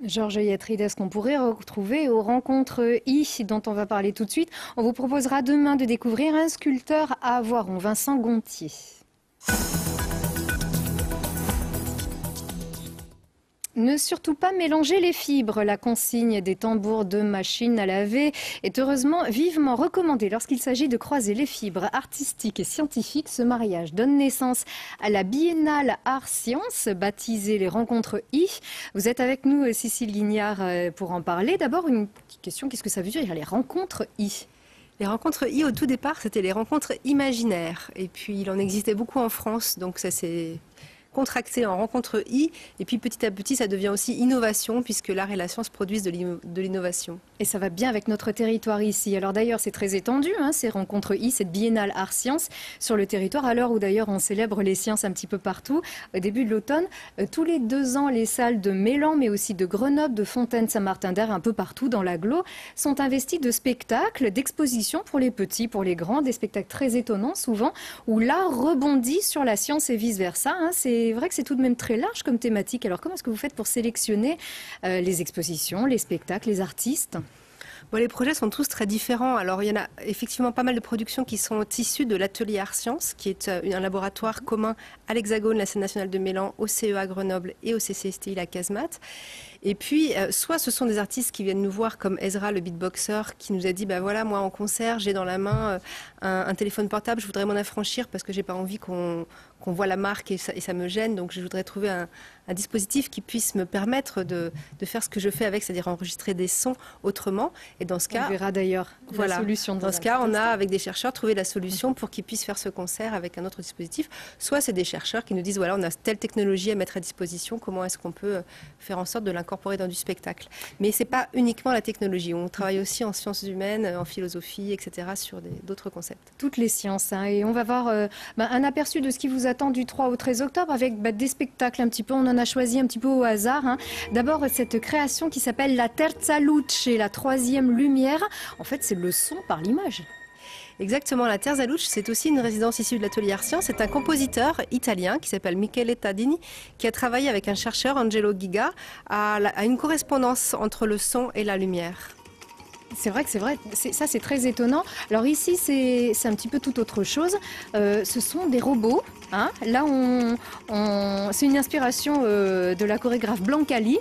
Georges Yatrides qu'on pourrait retrouver aux rencontres I dont on va parler tout de suite. On vous proposera demain de découvrir un sculpteur à Avoiron, Vincent Gontier. Ne surtout pas mélanger les fibres. La consigne des tambours de machine à laver est heureusement vivement recommandée lorsqu'il s'agit de croiser les fibres artistiques et scientifiques. Ce mariage donne naissance à la Biennale Art-Sciences, baptisée les Rencontres I. Vous êtes avec nous, Cécile Guignard, pour en parler. D'abord, une petite question, qu'est-ce que ça veut dire les Rencontres I? Les rencontres I, au tout départ, c'était les rencontres imaginaires. Et puis, il en existait beaucoup en France, donc ça s'est contracté en rencontre I, et puis petit à petit ça devient aussi innovation puisque l'art et la science produisent de l'innovation. Et ça va bien avec notre territoire ici. Alors d'ailleurs c'est très étendu, ces rencontres I, cette biennale art-sciences sur le territoire, à l'heure où d'ailleurs on célèbre les sciences un petit peu partout. Au début de l'automne, tous les 2 ans, les salles de Mélan, mais aussi de Grenoble, de Fontaine, Saint-Martin-d'Hères, un peu partout dans l'agglo, sont investis de spectacles, d'expositions pour les petits, pour les grands, des spectacles très étonnants souvent, où l'art rebondit sur la science et vice-versa. C'est vrai que c'est tout de même très large comme thématique. Alors comment est-ce que vous faites pour sélectionner les expositions, les spectacles, les artistes ? Bon, les projets sont tous très différents. Alors, il y en a effectivement pas mal de productions qui sont issues de l'atelier Art-Sciences, qui est un laboratoire commun à l'Hexagone, la scène nationale de Mélan, au CEA Grenoble et au CCSTI la Casemate. Et puis, soit ce sont des artistes qui viennent nous voir, comme Ezra, le beatboxer, qui nous a dit, bah voilà, moi en concert, j'ai dans la main un téléphone portable, je voudrais m'en affranchir parce que j'ai pas envie qu'on voit la marque et ça me gêne. Donc, je voudrais trouver un dispositif qui puisse me permettre de faire ce que je fais avec, c'est-à-dire enregistrer des sons autrement. Et dans ce cas, on verra d'ailleurs la solution. Dans ce cas, on a, avec des chercheurs, trouvé la solution pour qu'ils puissent faire ce concert avec un autre dispositif. Soit c'est des chercheurs qui nous disent, voilà, on a telle technologie à mettre à disposition, comment est-ce qu'on peut faire en sorte de l'incorporer dans du spectacle. Mais ce n'est pas uniquement la technologie. On travaille aussi en sciences humaines, en philosophie, etc., sur d'autres concepts. Toutes les sciences. Et on va voir un aperçu de ce qui vous attend du 3 au 13 octobre avec des spectacles un petit peu. On en a choisi un petit peu au hasard. D'abord, cette création qui s'appelle la Terza Luce, la troisième lumière. En fait, c'est le son par l'image. Exactement, la Terza Luce, c'est aussi une résidence issue de l'atelier Art-Sciences. C'est un compositeur italien qui s'appelle Michele Tadini, qui a travaillé avec un chercheur, Angelo Giga, à une correspondance entre le son et la lumière. C'est vrai, ça c'est très étonnant. Alors ici c'est un petit peu tout autre chose. Ce sont des robots. Là c'est une inspiration de la chorégraphe Blancali.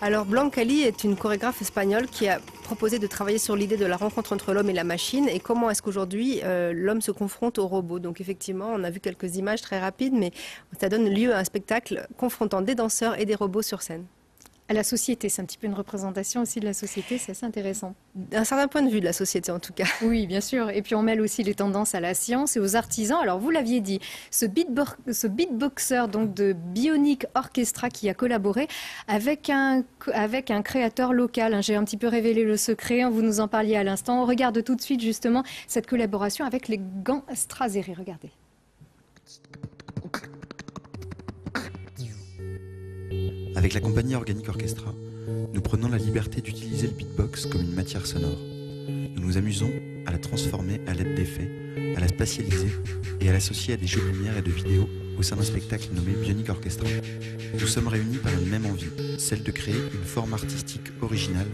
Alors Blancali est une chorégraphe espagnole qui a proposé de travailler sur l'idée de la rencontre entre l'homme et la machine et comment est-ce qu'aujourd'hui l'homme se confronte au robot. Donc effectivement, on a vu quelques images très rapides, mais ça donne lieu à un spectacle confrontant des danseurs et des robots sur scène. À la société, c'est un petit peu une représentation aussi de la société, c'est assez intéressant. D'un certain point de vue de la société en tout cas. Oui, bien sûr. Et puis on mêle aussi les tendances à la science et aux artisans. Alors vous l'aviez dit, ce beatboxer donc de Bionic Orchestra qui a collaboré avec un créateur local. J'ai un petit peu révélé le secret, vous nous en parliez à l'instant. On regarde tout de suite justement cette collaboration avec les gants Straseri. Regardez. Avec la compagnie Organic Orchestra, nous prenons la liberté d'utiliser le beatbox comme une matière sonore. Nous nous amusons à la transformer à l'aide d'effets, à la spatialiser et à l'associer à des jeux de lumière et de vidéo au sein d'un spectacle nommé Bionic Orchestra. Nous sommes réunis par une même envie, celle de créer une forme artistique originale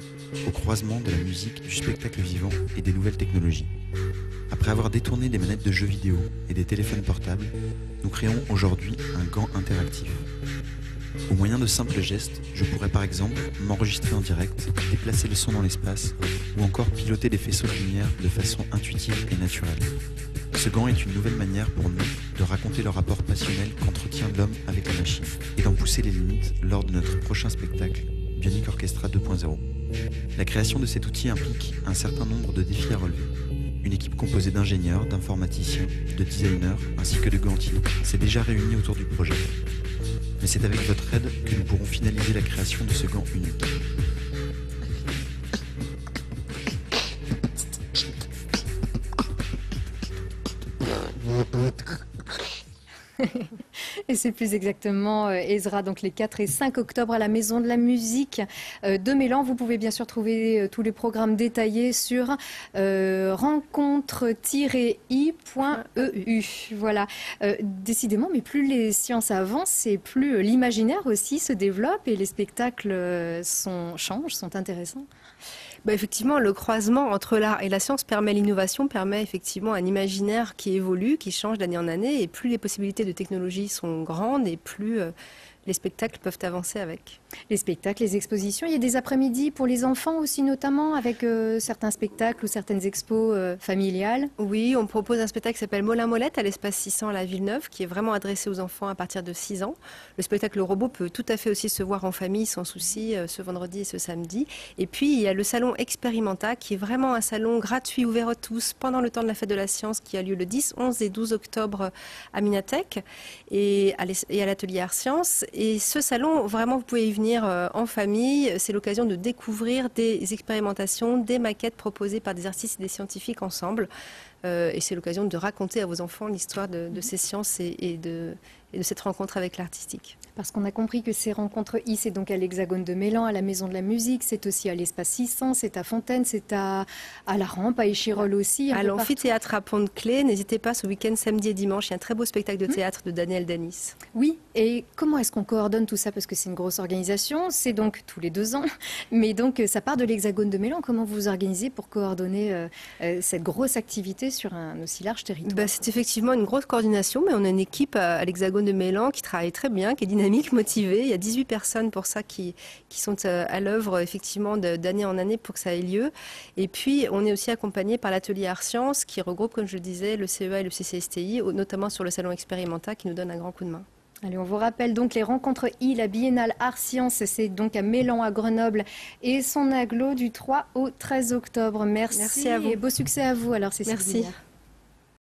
au croisement de la musique, du spectacle vivant et des nouvelles technologies. Après avoir détourné des manettes de jeux vidéo et des téléphones portables, nous créons aujourd'hui un gant interactif. Au moyen de simples gestes, je pourrais par exemple m'enregistrer en direct, déplacer le son dans l'espace ou encore piloter des faisceaux de lumière de façon intuitive et naturelle. Ce gant est une nouvelle manière pour nous de raconter le rapport passionnel qu'entretient l'homme avec la machine et d'en pousser les limites lors de notre prochain spectacle, Bionic Orchestra 2.0. La création de cet outil implique un certain nombre de défis à relever. Une équipe composée d'ingénieurs, d'informaticiens, de designers ainsi que de gantiers s'est déjà réunie autour du projet. Mais c'est avec votre aide que nous pourrons finaliser la création de ce gant unique. Et c'est plus exactement, Ezra, donc les 4 et 5 octobre à la Maison de la Musique de Mélan. Vous pouvez bien sûr trouver tous les programmes détaillés sur rencontre-i.eu. Voilà. Décidément, mais plus les sciences avancent et plus l'imaginaire aussi se développe et les spectacles changent, sont intéressants. Effectivement, le croisement entre l'art et la science permet l'innovation, permet effectivement un imaginaire qui évolue, qui change d'année en année, et plus les possibilités de technologie sont grandes, et plus les spectacles peuvent avancer avec. Les spectacles, les expositions, il y a des après-midi pour les enfants aussi notamment, avec certains spectacles ou certaines expos familiales. Oui, on propose un spectacle qui s'appelle Molin Molette à l'espace 600 à la Villeneuve, qui est vraiment adressé aux enfants à partir de 6 ans. Le spectacle robot peut tout à fait aussi se voir en famille sans souci ce vendredi et ce samedi. Et puis il y a le salon Experimenta, qui est vraiment un salon gratuit ouvert à tous pendant le temps de la fête de la science, qui a lieu le 10, 11 et 12 octobre à Minatek et à l'atelier Art Science. Et ce salon, vraiment, vous pouvez y venir en famille. C'est l'occasion de découvrir des expérimentations, des maquettes proposées par des artistes et des scientifiques ensemble. Et c'est l'occasion de raconter à vos enfants l'histoire de ces sciences et de cette rencontre avec l'artistique. Parce qu'on a compris que ces rencontres I, c'est donc à l'Hexagone de Mélan, à la Maison de la Musique, c'est aussi à l'Espace 600, c'est à Fontaine, c'est à la Rampe, à Échirolles aussi. À l'amphithéâtre à Pont-de-Clé, n'hésitez pas ce week-end, samedi et dimanche, il y a un très beau spectacle de théâtre de Daniel Danis. Oui, et comment est-ce qu'on coordonne tout ça? Parce que c'est une grosse organisation, c'est donc tous les 2 ans, mais donc ça part de l'Hexagone de Mélan. Comment vous vous organisez pour coordonner cette grosse activité sur un aussi large territoire? C'est effectivement une grosse coordination, mais on a une équipe à l'Hexagone de Mélan qui travaille très bien, qui est dynamique, motivée. Il y a 18 personnes pour ça qui sont à l'œuvre effectivement d'année en année pour que ça ait lieu. Et puis on est aussi accompagné par l'atelier Art Science qui regroupe, comme je le disais, le CEA et le CCSTI, notamment sur le salon Experimenta qui nous donne un grand coup de main. Allez, on vous rappelle donc les rencontres I, la biennale Art Science, c'est donc à Mélan, à Grenoble, et son aglo du 3 au 13 octobre. Merci à vous. Et beau succès à vous alors, Cécile. Merci. Villard.